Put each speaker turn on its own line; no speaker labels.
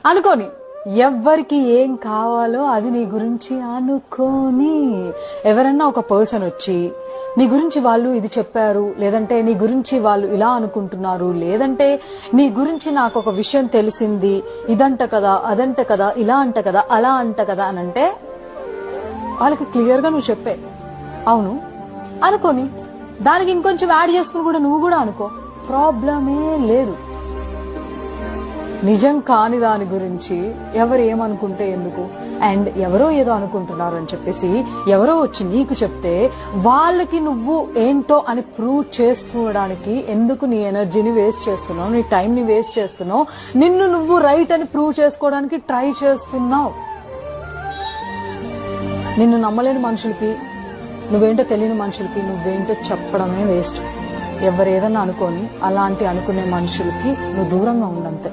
అనుకోని ఎవ్వరికి ఏం కావాలో అది నీ గురించి అనుకోని. ఎవరన్నా ఒక పర్సన్ వచ్చి నీ గురించి వాళ్ళు ఇది చెప్పారు, లేదంటే నీ గురించి వాళ్ళు ఇలా అనుకుంటున్నారు, లేదంటే నీ గురించి నాకు ఒక విషయం తెలిసింది, ఇదంట కదా, అదంట కదా, ఇలా అంట కదా, అలా అంట కదా అని అంటే వాళ్ళకి క్లియర్ గా నువ్వు చెప్పే అవును అనుకోని, దానికి ఇంకొంచెం యాడ్ చేసుకుని కూడా నువ్వు కూడా అనుకో, ప్రాబ్లమే లేదు. నిజం కాని దాని గురించి ఎవరు ఏమనుకుంటే ఎందుకు, అండ్ ఎవరో ఏదో అనుకుంటున్నారు అని చెప్పేసి ఎవరో వచ్చి నీకు చెప్తే వాళ్ళకి నువ్వు ఏంటో అని ప్రూవ్ చేసుకోవడానికి ఎందుకు నీ ఎనర్జీని వేస్ట్ చేస్తున్నావు, నీ టైం ని వేస్ట్ చేస్తున్నావు, నిన్ను నువ్వు రైట్ అని ప్రూవ్ చేసుకోవడానికి ట్రై చేస్తున్నావు. నిన్ను నమ్మలేని మనుషులకి, నువ్వేంటో తెలియని మనుషులకి నువ్వేంటో చెప్పడమే వేస్ట్. ఎవరేదన్నా అనుకోని అలాంటి అనుకునే మనుషులకి నువ్వు దూరంగా ఉండంతే.